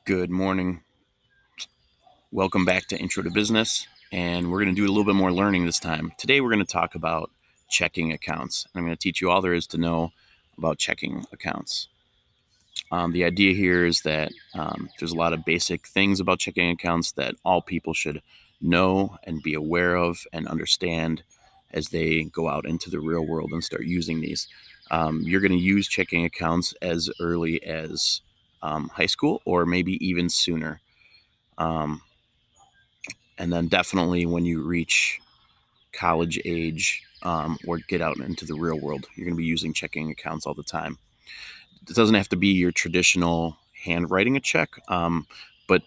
Good morning. Welcome back to Intro to Business, and we're going to do a little bit more learning this time. Today, we're going to talk about checking accounts. I'm going to teach you all there is to know about checking accounts. The idea here is that there's a lot of basic things about checking accounts that all people should know and be aware of and understand as they go out into the real world and start using these. You're going to use checking accounts as early as high school or maybe even sooner. Um, and then definitely when you reach college age or get out into the real world, you're going to be using checking accounts all the time. It doesn't have to be your traditional handwriting a check, but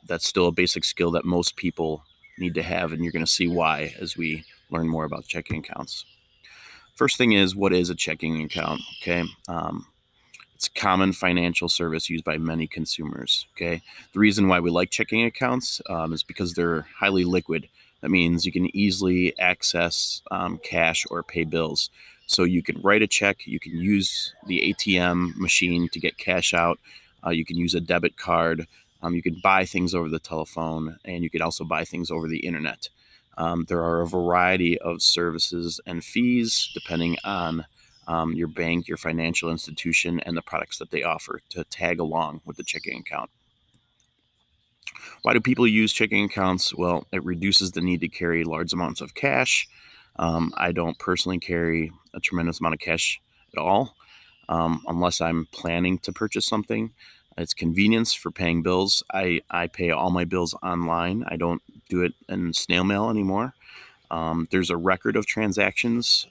that's still a basic skill that most people need to have, and you're going to see why as we learn more about checking accounts. First thing is, what is a checking account? Okay. It's a common financial service used by many consumers. Okay, the reason why we like checking accounts is because they're highly liquid. That means you can easily access cash or pay bills. So you can write a check, you can use the ATM machine to get cash out, you can use a debit card, you can buy things over the telephone, and you can also buy things over the internet. There are a variety of services and fees depending on your bank, your financial institution, and the products that they offer to tag along with the checking account. Why do people use checking accounts? Well, it reduces the need to carry large amounts of cash. I don't personally carry a tremendous amount of cash at all, unless I'm planning to purchase something. It's convenience for paying bills. I pay all my bills online. I don't do it in snail mail anymore. There's a record of transactions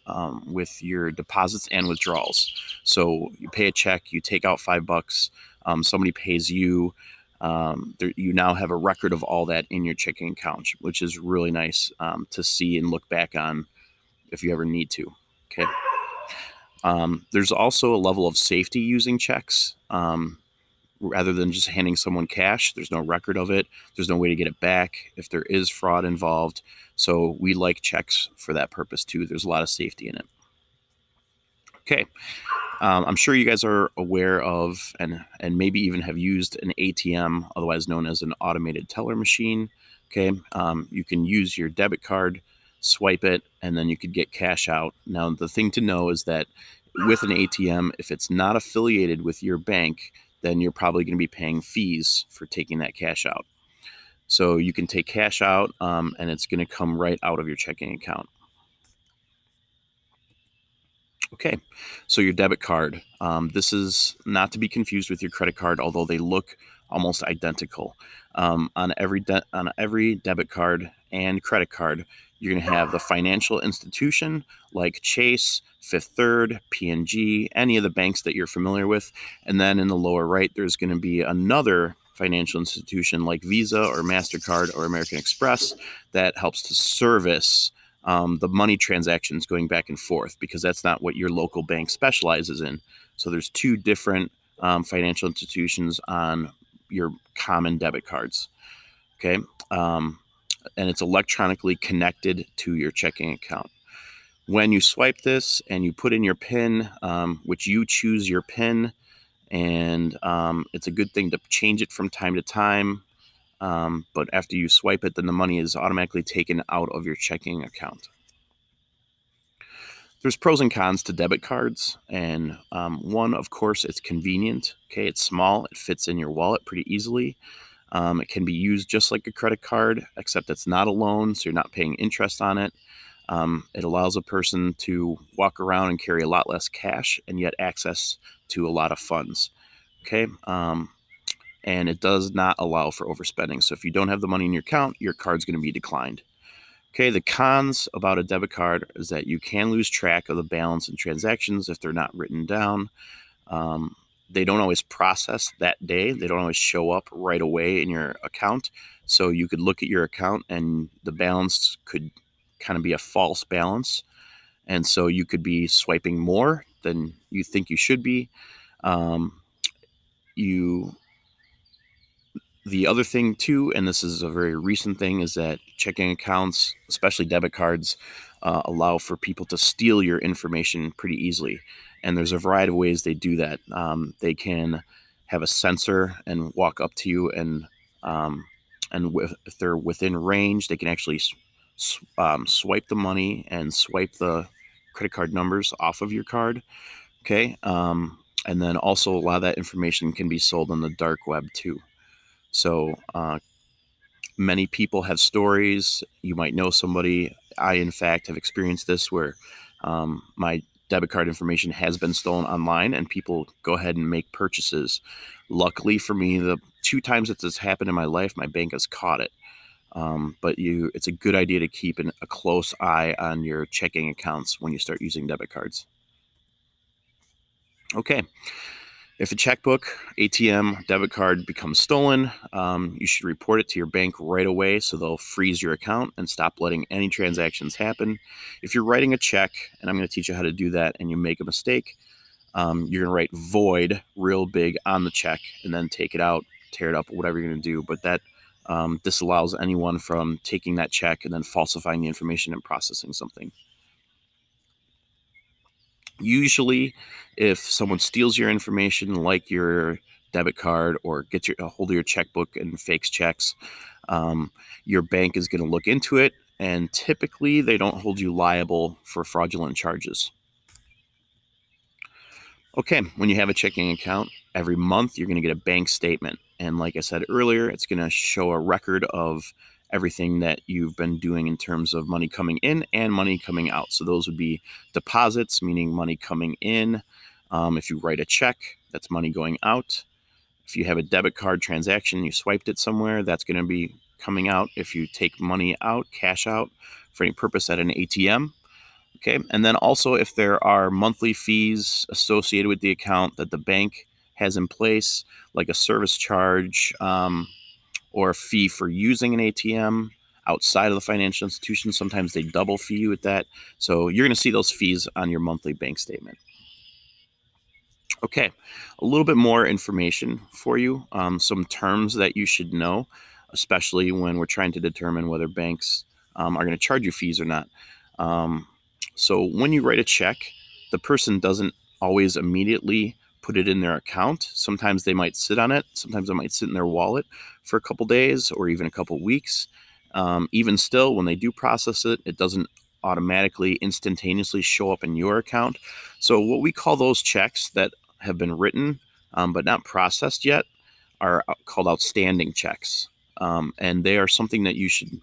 with your deposits and withdrawals. So you pay a check, you take out $5, somebody pays you. You now have a record of all that in your checking account, which is really nice to see and look back on if you ever need to. Okay. There's also a level of safety using checks. Rather than just handing someone cash, there's no record of it. There's no way to get it back if there is fraud involved. So we like checks for that purpose too. There's a lot of safety in it. Okay. I'm sure you guys are aware of and maybe even have used an ATM, otherwise known as an automated teller machine. Okay. You can use your debit card, swipe it, and then you could get cash out. Now, the thing to know is that with an ATM, if it's not affiliated with your bank, then you're probably going to be paying fees for taking that cash out. So you can take cash out and it's going to come right out of your checking account. Okay, so your debit card. This is not to be confused with your credit card, although they look almost identical. On every debit card and credit card, you're going to have the financial institution like Chase, Fifth Third, PNG, any of the banks that you're familiar with, and then in the lower right, there's going to be another financial institution like Visa or MasterCard or American Express that helps to service the money transactions going back and forth, because that's not what your local bank specializes in. So there's two different financial institutions on your common debit cards. Okay. And it's electronically connected to your checking account. When you swipe this and you put in your PIN, which you choose your PIN, and it's a good thing to change it from time to time. But after you swipe it, then the money is automatically taken out of your checking account. There's pros and cons to debit cards, and one, of course, it's convenient. Okay, it's small, it fits in your wallet pretty easily. It can be used just like a credit card, except it's not a loan, so you're not paying interest on it. It allows a person to walk around and carry a lot less cash and yet access to a lot of funds. Okay, and it does not allow for overspending. So if you don't have the money in your account, your card's going to be declined. Okay, the cons about a debit card is that you can lose track of the balance and transactions if they're not written down. They don't always process that day. They don't always show up right away in your account. So you could look at your account and the balance could kind of be a false balance. And so you could be swiping more than you think you should be. Um, you The other thing too, and this is a very recent thing, is that checking accounts, especially debit cards, allow for people to steal your information pretty easily. And there's a variety of ways they do that. They can have a sensor and walk up to you, and if they're within range, they can actually swipe the money and swipe the credit card numbers off of your card. Okay. And then also a lot of that information can be sold on the dark web too. So many people have stories. You might know somebody. I, in fact, have experienced this where my debit card information has been stolen online, and people go ahead and make purchases. Luckily for me, the 2 times that this happened in my life, my bank has caught it. But it's a good idea to keep a close eye on your checking accounts when you start using debit cards. Okay. If a checkbook, ATM, debit card becomes stolen, you should report it to your bank right away so they'll freeze your account and stop letting any transactions happen. If you're writing a check, and I'm going to teach you how to do that, and you make a mistake, you're going to write void real big on the check and then take it out, tear it up, whatever you're going to do. But that disallows anyone from taking that check and then falsifying the information and processing something. Usually, if someone steals your information, like your debit card, or gets a hold of your checkbook and fakes checks, your bank is going to look into it, and typically they don't hold you liable for fraudulent charges. Okay, when you have a checking account, every month you're going to get a bank statement. And like I said earlier, it's going to show a record of everything that you've been doing in terms of money coming in and money coming out. So those would be deposits, meaning money coming in. If you write a check, that's money going out. If you have a debit card transaction, you swiped it somewhere, that's going to be coming out. If you take money out, cash out for any purpose at an ATM. Okay, and then also if there are monthly fees associated with the account that the bank has in place, like a service charge or a fee for using an ATM outside of the financial institution, sometimes they double fee you with that. So you're going to see those fees on your monthly bank statement. Okay, a little bit more information for you, some terms that you should know, especially when we're trying to determine whether banks are going to charge you fees or not. So when you write a check, the person doesn't always immediately put it in their account. Sometimes they might sit on it. Sometimes it might sit in their wallet for a couple days or even a couple weeks. Even still, when they do process it, it doesn't automatically, instantaneously show up in your account. So what we call those checks that have been written but not processed yet are called outstanding checks. And they are something that you should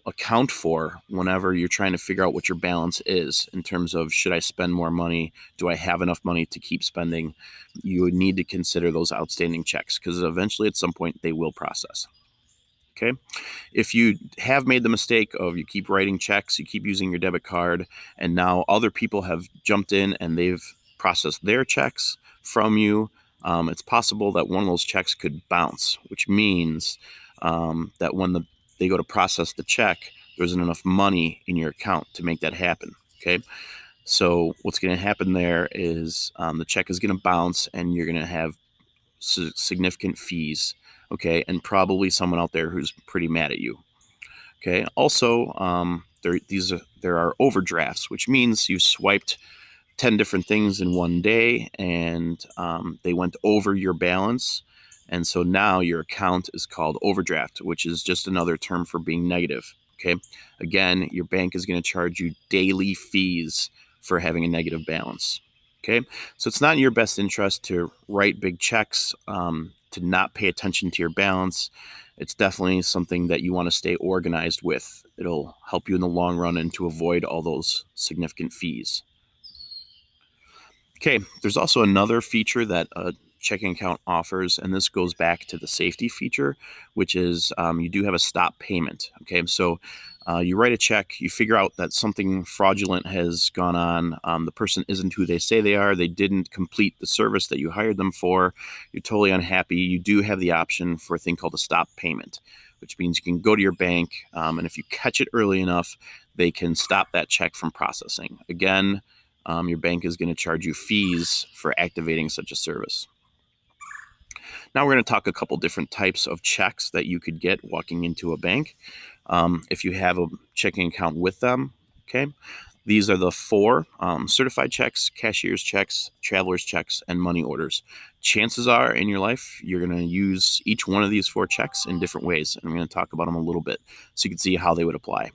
account for whenever you're trying to figure out what your balance is in terms of, should I spend more money? Do I have enough money to keep spending? You would need to consider those outstanding checks because eventually at some point they will process. Okay. If you have made the mistake of you keep writing checks, you keep using your debit card, and now other people have jumped in and they've processed their checks from you, it's possible that one of those checks could bounce, which means that when they go to process the check, there isn't enough money in your account to make that happen. Okay. So what's going to happen there is the check is going to bounce and you're going to have significant fees. Okay. And probably someone out there who's pretty mad at you. Okay. Also, there are overdrafts, which means you swiped 10 different things in one day and they went over your balance. And so now your account is called overdraft, which is just another term for being negative. Okay. Again, your bank is going to charge you daily fees for having a negative balance. Okay. So it's not in your best interest to write big checks, to not pay attention to your balance. It's definitely something that you want to stay organized with. It'll help you in the long run and to avoid all those significant fees. Okay, there's also another feature that a checking account offers, and this goes back to the safety feature, which is you do have a stop payment. Okay, so you write a check, you figure out that something fraudulent has gone on. The person isn't who they say they are. They didn't complete the service that you hired them for. You're totally unhappy. You do have the option for a thing called a stop payment, which means you can go to your bank, and if you catch it early enough, they can stop that check from processing. Again, your bank is going to charge you fees for activating such a service. Now we're going to talk a couple different types of checks that you could get walking into a bank if you have a checking account with them. Okay, These are the four: certified checks, cashier's checks, traveler's checks, and money orders. Chances are in your life, you're going to use each one of these four checks in different ways. And I'm going to talk about them a little bit so you can see how they would apply.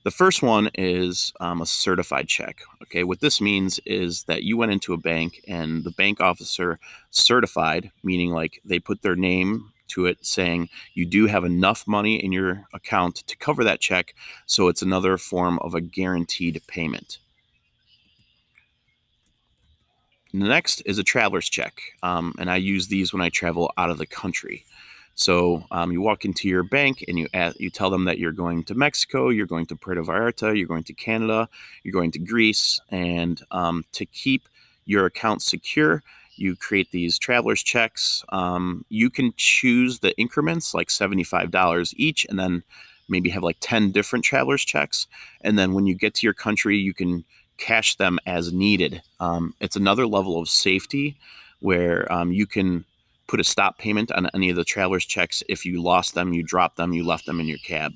The first one is a certified check. Okay, what this means is that you went into a bank and the bank officer certified, meaning like they put their name to it saying you do have enough money in your account to cover that check, so it's another form of a guaranteed payment. The next is a traveler's check, and I use these when I travel out of the country. So you walk into your bank and you tell them that you're going to Mexico, you're going to Puerto Vallarta, you're going to Canada, you're going to Greece, and to keep your account secure, you create these traveler's checks. You can choose the increments, like $75 each, and then maybe have like 10 different traveler's checks. And then when you get to your country, you can cash them as needed. It's another level of safety where you can put a stop payment on any of the traveler's checks if you lost them, you dropped them, you left them in your cab.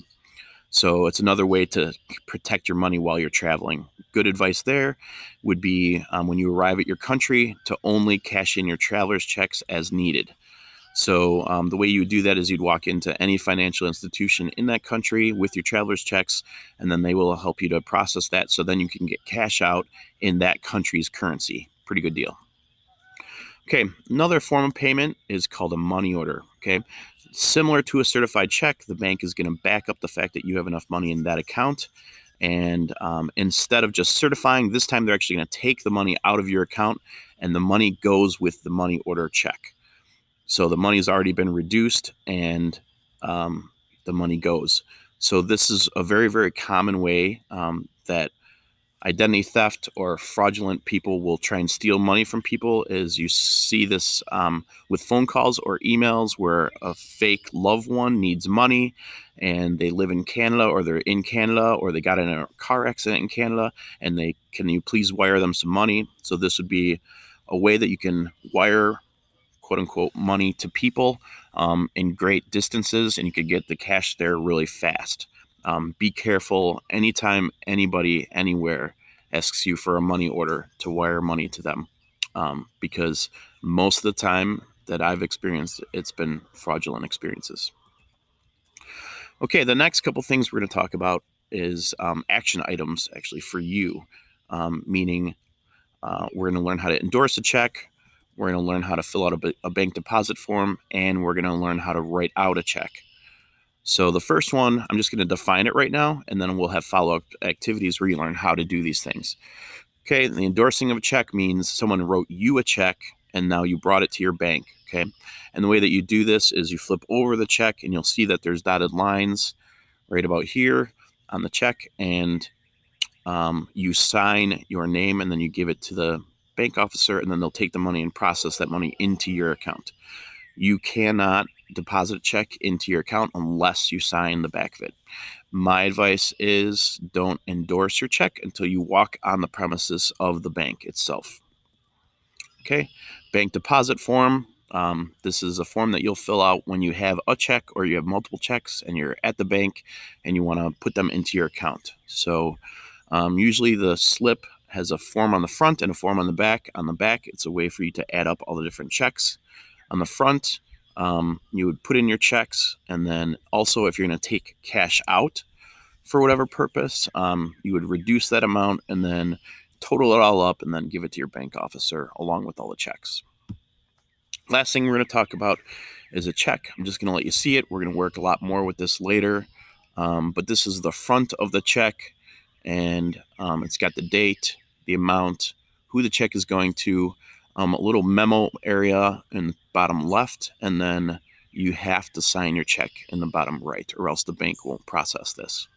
So it's another way to protect your money while you're traveling. Good advice there would be when you arrive at your country to only cash in your traveler's checks as needed. So the way you would do that is you'd walk into any financial institution in that country with your traveler's checks, and then they will help you to process that. So then you can get cash out in that country's currency. Pretty good deal. Okay, another form of payment is called a money order. Okay, similar to a certified check, the bank is going to back up the fact that you have enough money in that account. And instead of just certifying, this time they're actually going to take the money out of your account, and the money goes with the money order check. So the money's already been reduced, and the money goes. So this is a very, very common way that identity theft or fraudulent people will try and steal money from people. Is you see this with phone calls or emails where a fake loved one needs money and they live in Canada, or they're in Canada, or they got in a car accident in Canada, and can you please wire them some money? So this would be a way that you can wire quote unquote money to people in great distances, and you could get the cash there really fast. Be careful anytime anybody anywhere asks you for a money order to wire money to them, because most of the time that I've experienced, it's been fraudulent experiences. Okay, the next couple things we're going to talk about is action items actually for you, meaning we're going to learn how to endorse a check. We're going to learn how to fill out a bank deposit form, and we're going to learn how to write out a check. So the first one, I'm just going to define it right now, and then we'll have follow-up activities where you learn how to do these things. Okay, the endorsing of a check means someone wrote you a check, and now you brought it to your bank. Okay, and the way that you do this is you flip over the check, and you'll see that there's dotted lines right about here on the check, and you sign your name, and then you give it to the bank officer, and then they'll take the money and process that money into your account. You cannot deposit a check into your account unless you sign the back of it. My advice is don't endorse your check until you walk on the premises of the bank itself. Okay, bank deposit form. This is a form that you'll fill out when you have a check or you have multiple checks and you're at the bank and you want to put them into your account. So usually the slip has a form on the front and a form on the back. On the back, it's a way for you to add up all the different checks. On the front, you would put in your checks, and then also if you're going to take cash out for whatever purpose, you would reduce that amount and then total it all up and then give it to your bank officer along with all the checks. Last thing we're going to talk about is a check. I'm just going to let you see it. We're going to work a lot more with this later, but this is the front of the check, and it's got the date, the amount, who the check is going to, a little memo area in the bottom left, and then you have to sign your check in the bottom right, or else the bank won't process this.